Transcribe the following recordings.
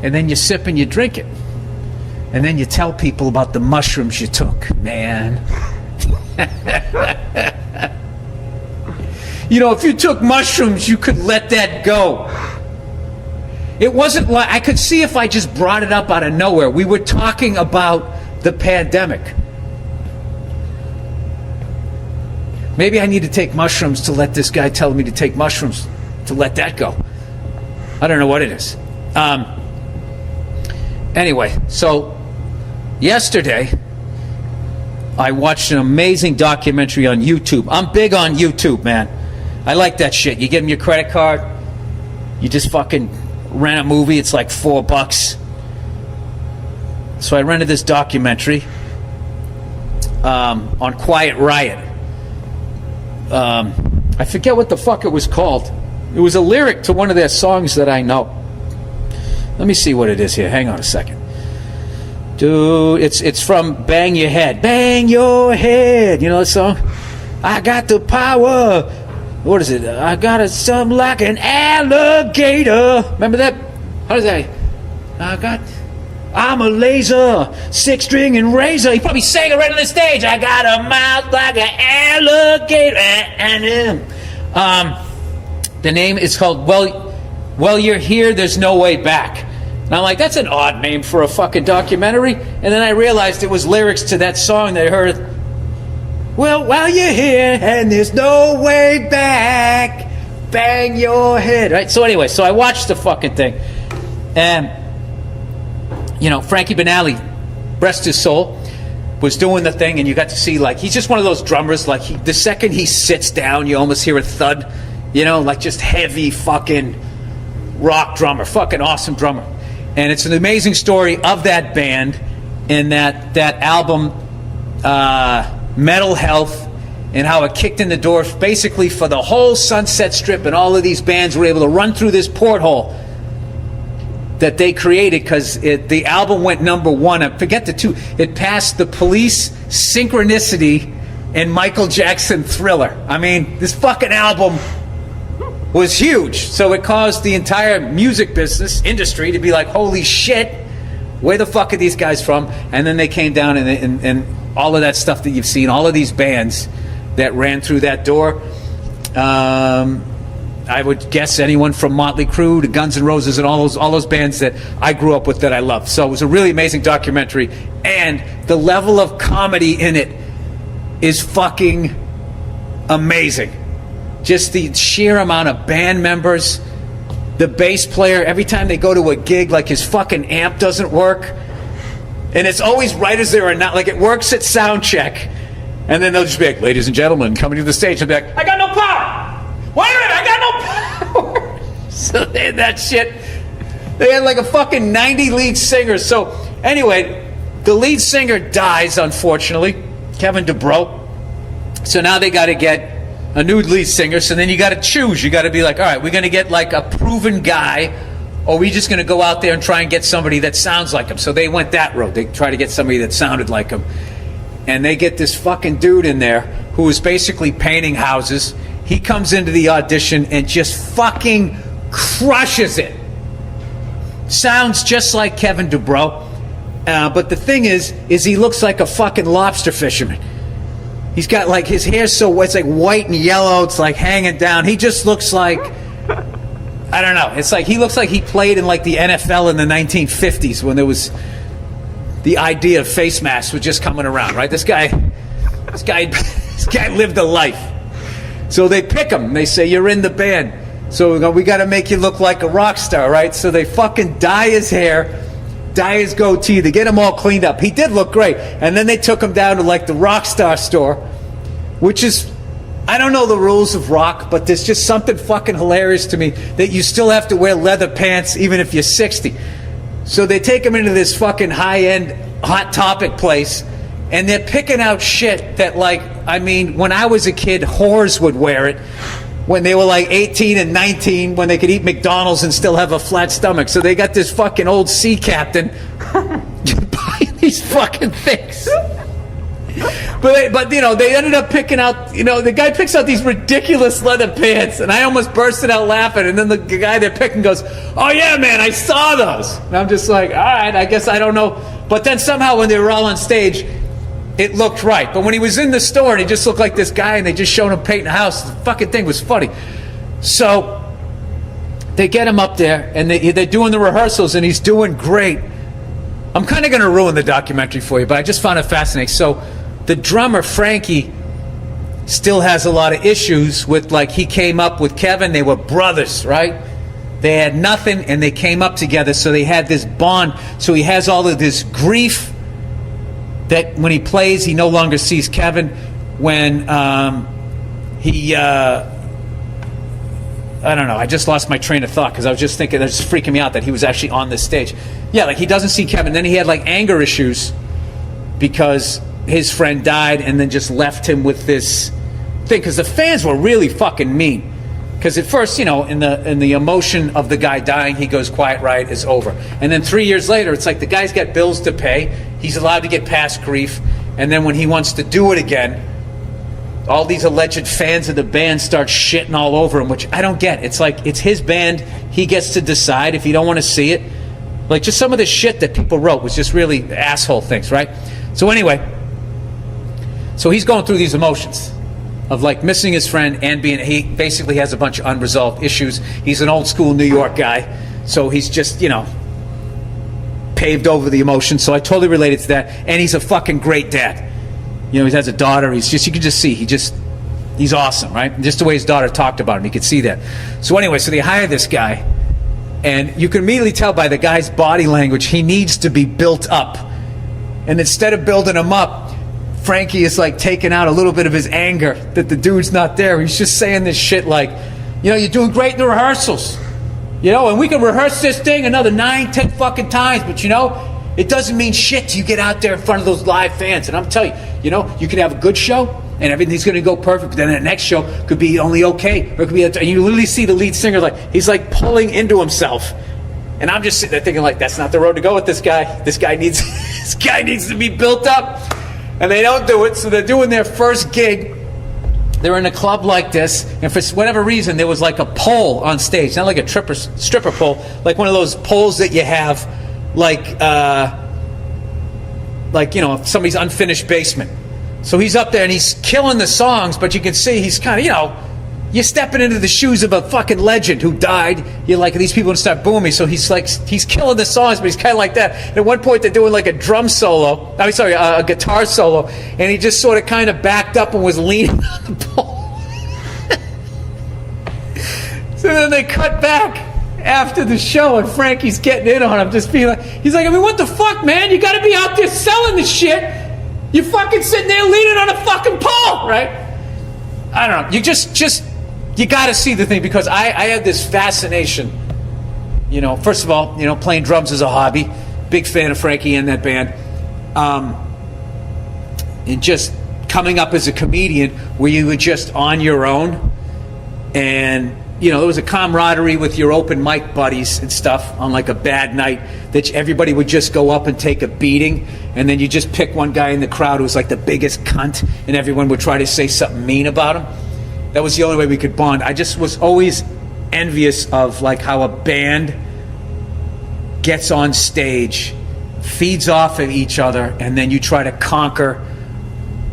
and then you sip and you drink it. And then you tell people about the mushrooms you took, man. You know, if you took mushrooms, you could let that go. It wasn't like, I could see if I just brought it up out of nowhere. We were talking about the pandemic. Maybe I need to take mushrooms to let this guy tell me to take mushrooms to let that go. I don't know what it is. Anyway, so yesterday I watched an amazing documentary on YouTube. I'm big on YouTube, man. I like that shit. You give them your credit card, you just fucking rent a movie. It's like $4. So I rented this documentary on Quiet Riot. I forget what the fuck it was called. It was a lyric to one of their songs that I know. Let me see what it is here. Hang on a second. Dude, it's from Bang Your Head. Bang your head. You know that song? I got the power. What is it? I got it something like an alligator. Remember that? How does that? I'm a laser, six-string and razor. He probably sang it right on the stage. I got a mouth like an alligator. The name is called Well, You're Here, There's No Way Back. And I'm like, that's an odd name for a fucking documentary. And then I realized it was lyrics to that song that I heard. Well, while you're here and there's no way back, bang your head. Right? So anyway, so I watched the fucking thing. And, you know, Frankie Banali, rest his soul, was doing the thing, and you got to see, like, he's just one of those drummers, like, the second he sits down, you almost hear a thud, you know, like just heavy fucking rock drummer, fucking awesome drummer. And it's an amazing story of that band and that album, Metal Health, and how it kicked in the door basically for the whole Sunset Strip, and all of these bands were able to run through this porthole that they created because the album went #1. I forget the two. It passed The Police, Synchronicity, and Michael Jackson Thriller. I mean, this fucking album was huge. So it caused the entire music business industry to be like, holy shit, where the fuck are these guys from? And then they came down and all of that stuff that you've seen, all of these bands that ran through that door. I would guess anyone from Motley Crue to Guns N' Roses and all those bands that I grew up with that I love. So it was a really amazing documentary, and the level of comedy in it is fucking amazing. Just the sheer amount of band members, the bass player, every time they go to a gig, like his fucking amp doesn't work, and it's always right as they're not, like it works at sound check, and then they'll just be like, ladies and gentlemen, coming to the stage, and be like, I got no power. Wait a minute, I got no power. So they had that shit. They had like a fucking 90 lead singers. So anyway, the lead singer dies, unfortunately, Kevin DuBrow. So now they got to get a new lead singer. So then you got to choose. You got to be like, all right, we're going to get like a proven guy, or we just going to go out there and try and get somebody that sounds like him. So they went that road. They tried to get somebody that sounded like him. And they get this fucking dude in there who is basically painting houses. He comes into the audition and just fucking crushes it. Sounds just like Kevin DuBrow. But the thing is he looks like a fucking lobster fisherman. He's got like his hair's so wet, it's like white and yellow, it's like hanging down. He just looks like, I don't know. It's like he looks like he played in like the NFL in the 1950s when there was the idea of face masks was just coming around, right? This guy lived a life. So they pick him. They say, you're in the band. So we got to make you look like a rock star, right? So they fucking dye his hair, dye his goatee. They get him all cleaned up. He did look great. And then they took him down to like the rock star store, which is, I don't know the rules of rock, but there's just something fucking hilarious to me that you still have to wear leather pants even if you're 60. So they take him into this fucking high-end Hot Topic place, and they're picking out shit that, like, I mean, when I was a kid, whores would wear it. When they were like 18 and 19, when they could eat McDonald's and still have a flat stomach. So they got this fucking old sea captain buying these fucking things. But you know, they ended up picking out, you know, the guy picks out these ridiculous leather pants, and I almost bursted out laughing, and then the guy they're picking goes, oh yeah, man, I saw those. And I'm just like, all right, I guess I don't know. But then somehow when they were all on stage, it looked right. But when he was in the store and he just looked like this guy and they just showed him painting a house, the fucking thing was funny. So they get him up there and they're doing the rehearsals and he's doing great. I'm kind of going to ruin the documentary for you, but I just found it fascinating. So the drummer, Frankie, still has a lot of issues with, like, he came up with Kevin. They were brothers, right? They had nothing and they came up together, so they had this bond. So he has all of this grief that when he plays, he no longer sees Kevin. When I don't know, I just lost my train of thought because I was just thinking, that was just freaking me out that he was actually on this stage. Yeah, like he doesn't see Kevin. Then he had like anger issues because his friend died and then just left him with this thing, because the fans were really fucking mean. Because at first, you know, in the emotion of the guy dying, he goes, Quiet Riot is over. And then 3 years later, it's like the guy's got bills to pay. He's allowed to get past grief. And then when he wants to do it again, all these alleged fans of the band start shitting all over him, which I don't get. It's like, it's his band. He gets to decide if you don't want to see it. Like, just some of the shit that people wrote was just really asshole things, right? So anyway, so he's going through these emotions of like missing his friend and he basically has a bunch of unresolved issues. He's an old school New York guy, so he's just, you know, paved over the emotions. So I totally related to that. And he's a fucking great dad. You know, he has a daughter. He's just, you can just see, he's awesome, right? Just the way his daughter talked about him, you could see that. So anyway, so they hire this guy, and you can immediately tell by the guy's body language, he needs to be built up. And instead of building him up, Frankie is like taking out a little bit of his anger that the dude's not there. He's just saying this shit like, you know, you're doing great in the rehearsals. You know, and we can rehearse this thing another 9, 10 fucking times, but you know, it doesn't mean shit till you get out there in front of those live fans. And I'm telling you, you know, you can have a good show and everything's going to go perfect, but then the next show could be only okay, or it could be, and you literally see the lead singer like, he's like pulling into himself. And I'm just sitting there thinking like, that's not the road to go with this guy. This guy needs to be built up. And they don't do it, so they're doing their first gig. They're in a club like this, and for whatever reason, there was like a pole on stage, not like a stripper pole, like one of those poles that you have, like you know, somebody's unfinished basement. So he's up there and he's killing the songs, but you can see he's kind of, you know, you're stepping into the shoes of a fucking legend who died. You're like, these people start booming. So he's like, he's killing the songs, but he's kind of like that. And at one point, they're doing like a drum solo. I mean, sorry, a guitar solo. And he just sort of kind of backed up and was leaning on the pole. So then they cut back after the show, and Frankie's getting in on him, just being like, he's like, I mean, what the fuck, man? You got to be out there selling the shit. You fucking sitting there leaning on a fucking pole, right? I don't know. You just. You got to see the thing, because I had this fascination. You know, first of all, you know, playing drums is a hobby. Big fan of Frankie and that band. And just coming up as a comedian where you were just on your own. And, you know, there was a camaraderie with your open mic buddies and stuff on like a bad night that everybody would just go up and take a beating. And then you just pick one guy in the crowd who was like the biggest cunt, and everyone would try to say something mean about him. That was the only way we could bond. I just was always envious of like how a band gets on stage, feeds off of each other, and then you try to conquer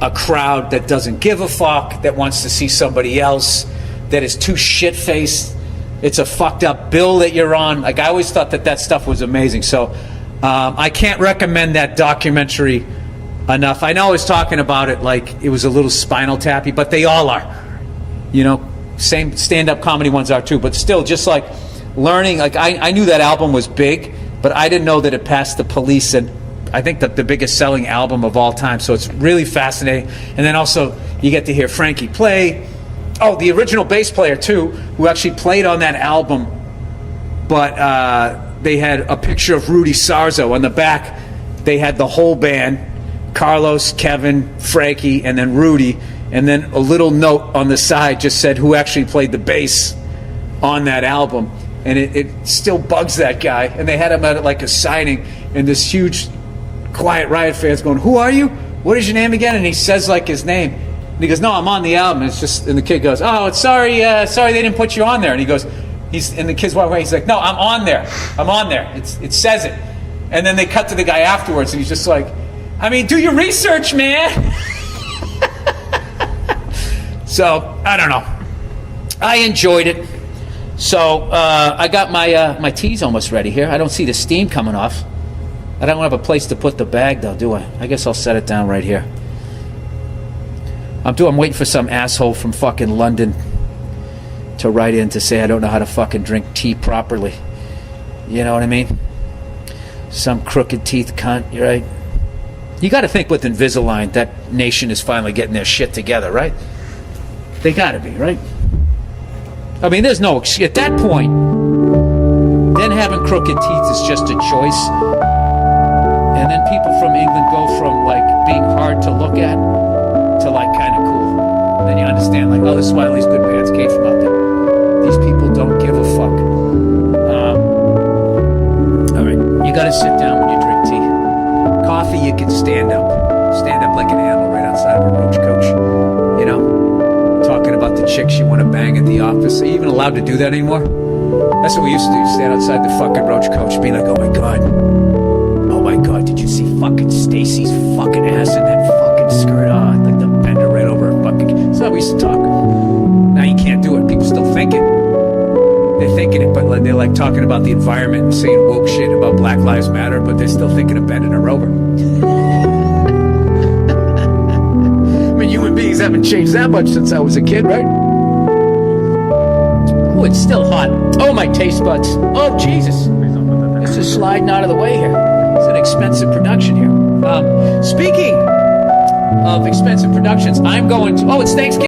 a crowd that doesn't give a fuck, that wants to see somebody else, that is too shit-faced. It's a fucked up bill that you're on. Like, I always thought that stuff was amazing. So I can't recommend that documentary enough. I know I was talking about it like it was a little Spinal Tappy, but they all are. You know, same stand-up comedy ones are too, but still, just like learning, like I knew that album was big, but I didn't know that it passed The Police, and I think the biggest selling album of all time. So it's really fascinating. And then also you get to hear Frankie play. Oh, the original bass player too, who actually played on that album, but they had a picture of Rudy Sarzo on the back. They had the whole band, Carlos, Kevin, Frankie, and then Rudy. And then a little note on the side just said who actually played the bass on that album. And it still bugs that guy. And they had him at like a signing, and this huge Quiet Riot fans going, who are you? what is your name again? And he says like his name. And he goes, no, I'm on the album. And it's just, and the kid goes, oh, it's sorry they didn't put you on there. And he goes, and the kid's walking away. He's like, no, I'm on there. I'm on there. It says it. And then they cut to the guy afterwards, and he's just like, I mean, do your research, man. So, I don't know. I enjoyed it. So, I got my tea's almost ready here. I don't see the steam coming off. I don't have a place to put the bag, though, do I? I guess I'll set it down right here. I'm waiting for some asshole from fucking London to write in to say I don't know how to fucking drink tea properly. You know what I mean? Some crooked teeth cunt, right? You got to think with Invisalign, that nation is finally getting their shit together, right? They got to be, right? I mean, there's no excuse. At that point, then having crooked teeth is just a choice. And then people from England go from, like, being hard to look at to, like, kind of cool. And then you understand, like, oh, this is why all these good bands came from out there. These people don't give a fuck. All right, you got to sit down when you drink tea. Coffee, you can stand up like an animal right outside of a roach coach. You know, talking about the chicks you want to bang at the office. Are you even allowed to do that anymore? That's what we used to do. Stand outside the fucking roach coach, being like, oh my god, did you see fucking Stacy's fucking ass in that fucking skirt? Oh, I'd like to bend her right over her fucking. That's how we used to talk. Now you can't do it. People still think it. They're thinking it, but they're like talking about the environment and saying woke shit about Black Lives Matter, but they're still thinking of bending her over. I mean, human beings haven't changed that much since I was a kid, right? Oh, it's still hot. Oh, my taste buds. Oh, Jesus. This is sliding out of the way here. It's an expensive production here. Speaking of expensive productions, I'm going to... Oh, it's Thanksgiving.